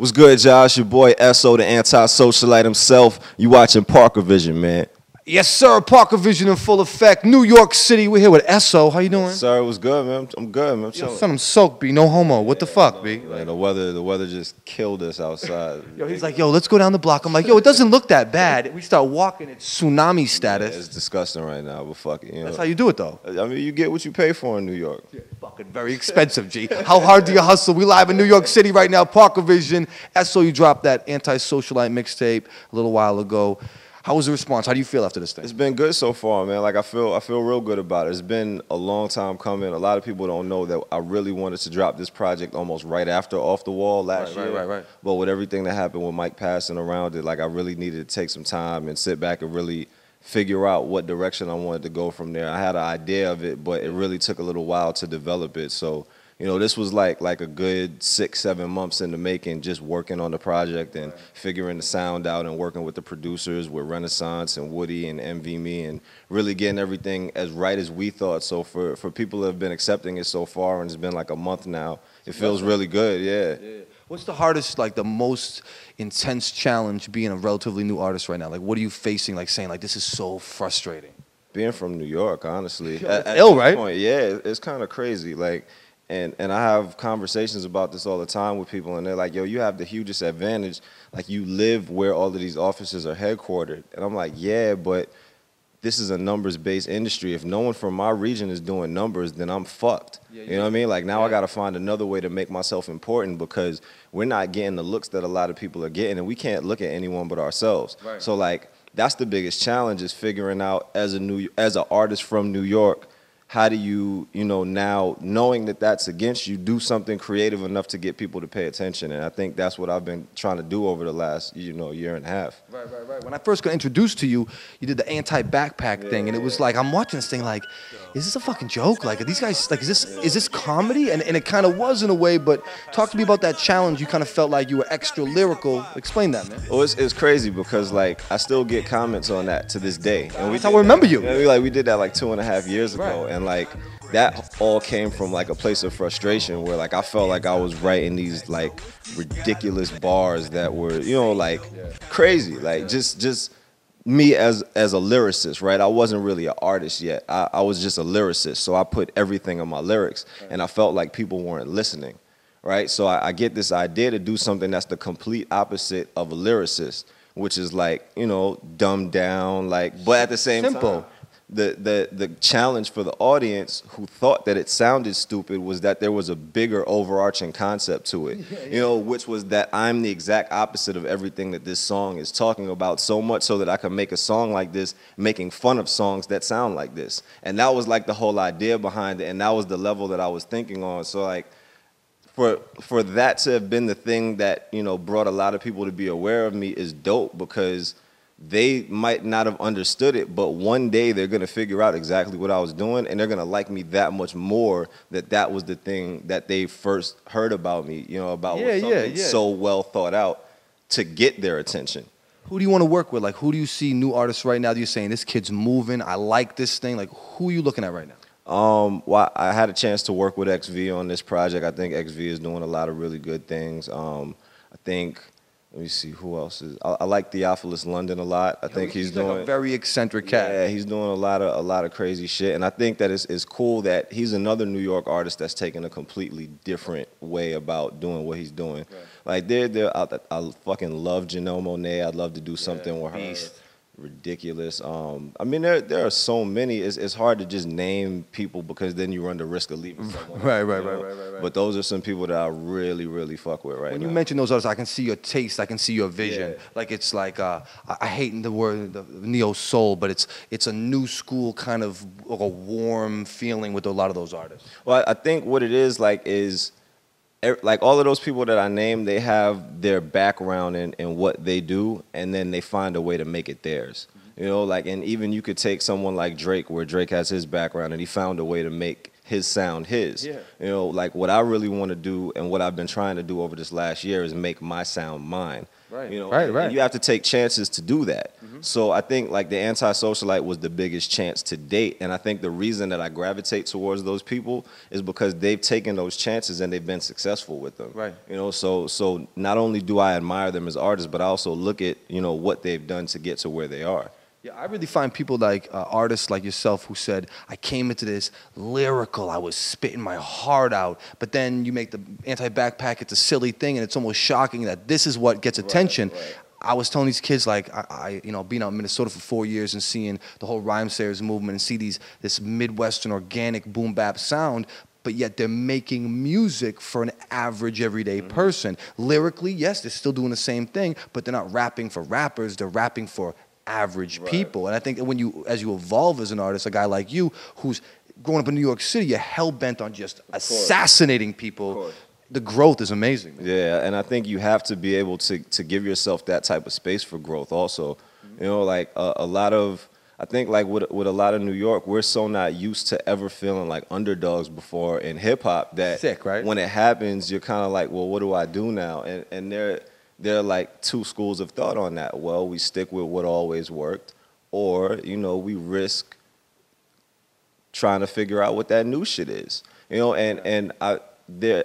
What's good, Josh? Your boy Esso, the anti-socialite himself. You watching Parker Vision, man. Yes, sir. Parker Vision in full effect. New York City. We're here with Esso. How you doing? Sir, it was good, man. I'm good, man. Yo, son, I'm soaked, B. No homo. What the fuck, B? Man, the weather just killed us outside. Yo, he's like, yo, let's go down the block. I'm like, yo, it doesn't look that bad. We start walking, it's tsunami status. Yeah, it's disgusting right now, but fuck it. You know? That's how you do it, though. I mean, you get what you pay for in New York. Yeah, fucking very expensive, G. How hard do you hustle? We live in New York City right now. Parker Vision. Esso, you dropped that anti-socialite mixtape a little while ago. How was the response? How do you feel after this thing? It's been good so far, man. Like I feel real good about it. It's been a long time coming. A lot of people don't know that I really wanted to drop this project almost right after Off the Wall last year. Right. But with everything that happened with Mike passing around it, like I really needed to take some time and sit back and really figure out what direction I wanted to go from there. I had an idea of it, but it really took a little while to develop it. So, you know, this was like a good 6-7 months in the making, just working on the project and figuring the sound out and working with the producers, with Renaissance and Woody and MV Me, and really getting everything as right as we thought. So for people that have been accepting it so far, and it's been like a month now, it feels really good, yeah. What's the hardest, like the most intense challenge being a relatively new artist right now? Like, what are you facing, like saying, like, this is so frustrating? Being from New York, honestly. At ill, right? Point, yeah, it's kind of crazy. Like, and I have conversations about this all the time with people, and they're like, yo, you have the hugest advantage. Like, you live where all of these offices are headquartered. And I'm like, yeah, but this is a numbers-based industry. If no one from my region is doing numbers, then I'm fucked. You know what I mean? Like, now I got to find another way to make myself important, because we're not getting the looks that a lot of people are getting, and we can't look at anyone but ourselves. Right. So, like, that's the biggest challenge, is figuring out as an artist from New York, how do you, now knowing that that's against you, do something creative enough to get people to pay attention? And I think that's what I've been trying to do over the last, year and a half. Right. When I first got introduced to you, you did the anti-backpack thing, and it was like, I'm watching this thing like, is this a fucking joke? Like, are these guys, like, is this comedy? And it kind of was in a way, but talk to me about that challenge. You kind of felt like you were extra lyrical. Explain that, man. Well, it's crazy, because, like, I still get comments on that to this day. And that's how I remember you. We did that like 2.5 years ago, and like, that all came from like a place of frustration where like I felt like I was writing these like ridiculous bars that were, like crazy, like just me as a lyricist, right? I wasn't really an artist yet. I was just a lyricist, so I put everything in my lyrics, and I felt like people weren't listening, right? So I get this idea to do something that's the complete opposite of a lyricist, which is like, dumbed down, like, but at the same time, the challenge for the audience who thought that it sounded stupid was that there was a bigger overarching concept to it, which was that I'm the exact opposite of everything that this song is talking about, so much so that I can make a song like this making fun of songs that sound like this. And that was like the whole idea behind it, and that was the level that I was thinking on. So like, for that to have been the thing that, brought a lot of people to be aware of me is dope, because they might not have understood it, but one day they're going to figure out exactly what I was doing, and they're going to like me that much more that was the thing that they first heard about me, about something so well thought out to get their attention. Who do you want to work with? Like, who do you see new artists right now that you're saying, this kid's moving, I like this thing? Like, who are you looking at right now? Well, I had a chance to work with XV on this project. I think XV is doing a lot of really good things. I think, let me see, who else is. I like Theophilus London a lot. I think he's doing like a very eccentric cat. Yeah, he's doing a lot of crazy shit, and I think that it's cool that he's another New York artist that's taking a completely different way about doing what he's doing. Right. Like I fucking love Janelle Monáe. I'd love to do something with her. Ridiculous. I mean, there are so many. It's hard to just name people, because then you run the risk of leaving someone. Right. But those are some people that I really, really fuck with right now. When you mention those artists, I can see your taste. I can see your vision. Yeah. Like, it's like I hate the word the neo soul, but it's a new school kind of a warm feeling with a lot of those artists. Well, I think what it is like all of those people that I named, they have their background in what they do, and then they find a way to make it theirs. Like, and even you could take someone like Drake, where Drake has his background, and he found a way to make his sound his. Yeah. Like what I really want to do, and what I've been trying to do over this last year, is make my sound mine. Right. Right. And you have to take chances to do that. So I think like the Anti-Socialite was the biggest chance to date, and I think the reason that I gravitate towards those people is because they've taken those chances and they've been successful with them. Right. You know, so not only do I admire them as artists, but I also look at, you know, what they've done to get to where they are. Yeah, I really find people like artists like yourself who said, I came into this lyrical, I was spitting my heart out, but then you make the Anti-Backpack, it's a silly thing, and it's almost shocking that this is what gets attention. Right. I was telling these kids, like, I you know, being out in Minnesota for 4 years and seeing the whole Rhyme Sayers movement and see this Midwestern organic boom bap sound, but yet they're making music for an average everyday person. Lyrically, yes, they're still doing the same thing, but they're not rapping for rappers, they're rapping for average people. And I think that when you, as you evolve as an artist, a guy like you, who's growing up in New York City, you're hell-bent on just assassinating people. The growth is amazing, man. Yeah, and I think you have to be able to give yourself that type of space for growth also. You know, like a lot of, I think like with a lot of New York, we're so not used to ever feeling like underdogs before in hip hop that Sick, right? when it happens, you're kind of like, well, what do I do now? And there are like two schools of thought on that. Well, we stick with what always worked, or, you know, we risk trying to figure out what that new shit is. You know, and I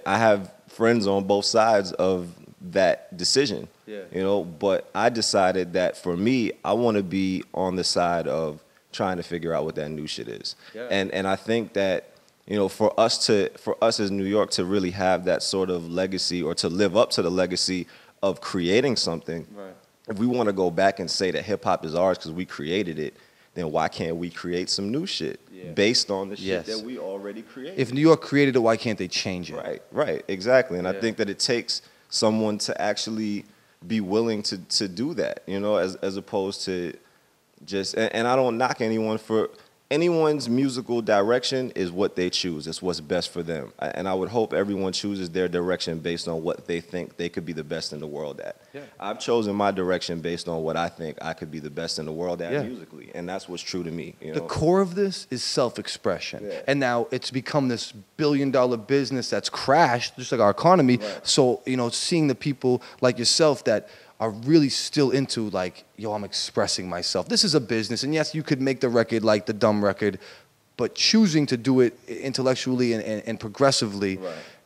have friends on both sides of that decision. Yeah. You know, but I decided that for me, I want to be on the side of trying to figure out what that new shit is. Yeah. And I think that, you know, for us as New York to really have that sort of legacy, or to live up to the legacy of creating something, right, if we want to go back and say that hip hop is ours because we created it, then why can't we create some new shit based on the shit that we already created? If New York created it, why can't they change it? Right, exactly. And I think that it takes someone to actually be willing to do that, you know, as opposed to just, and I don't knock anyone for, anyone's musical direction is what they choose. It's what's best for them. And I would hope everyone chooses their direction based on what they think they could be the best in the world at. Yeah. I've chosen my direction based on what I think I could be the best in the world at musically. And that's what's true to me. You know? The core of this is self-expression. Yeah. And now it's become this billion-dollar business that's crashed, just like our economy. Right. So, you know, seeing the people like yourself that are really still into, like, yo, I'm expressing myself. This is a business, and yes, you could make the record like the dumb record, but choosing to do it intellectually and progressively,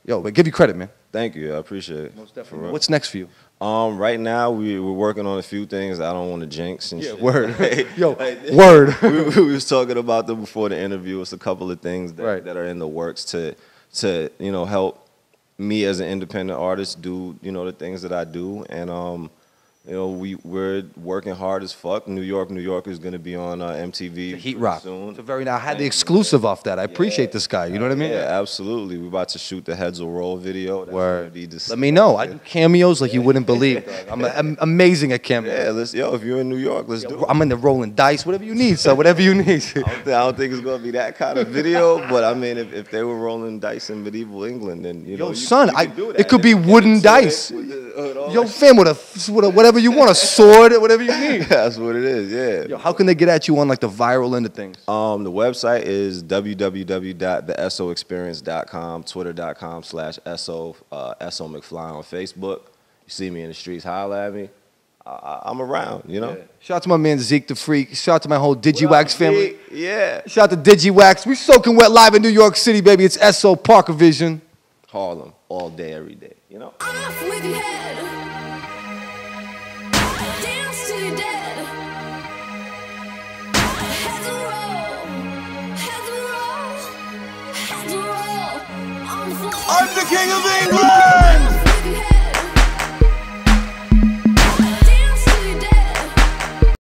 yo, but give you credit, man. Thank you, I appreciate it. Most definitely. What's next for you? Right now, we're working on a few things I don't want to jinx and shit. Word. Yo, word. we was talking about them before the interview. It's a couple of things that are in the works to you know, help me as an independent artist do, you know, the things that I do. And you know, we're working hard as fuck. New York is going to be on MTV Heat Rock soon. It's a very I had the exclusive off that. I appreciate this guy. You know what I mean? Yeah, absolutely. We're about to shoot the Heads Will Roll video. Word. Let me know. I do cameos like you wouldn't believe. I'm amazing at cameos. Yeah, if you're in New York, let's do it. I'm in the rolling dice. Whatever you need, so whatever you need. I don't think it's going to be that kind of video, but I mean, if they were rolling dice in medieval England, then, you know, son, it could be wooden dice. Yo, fam, with whatever you want, a sword, whatever you need. That's what it is, yeah. Yo, how can they get at you on like the viral end of things? The website is www.theessoexperience.com, twitter.com/Esso, Esso McFly on Facebook. You see me in the streets, holla at me. I'm around, you know? Yeah. Shout out to my man Zeke the Freak. Shout out to my whole DigiWax family. Yeah. Shout out to DigiWax. We soaking wet live in New York City, baby. It's Esso, Parker Vision. Harlem, all day, every day, you know? Off with your head. Dance to your dead. Heads will roll. Heads will roll. Heads will roll. On the floor. I'm the king of England!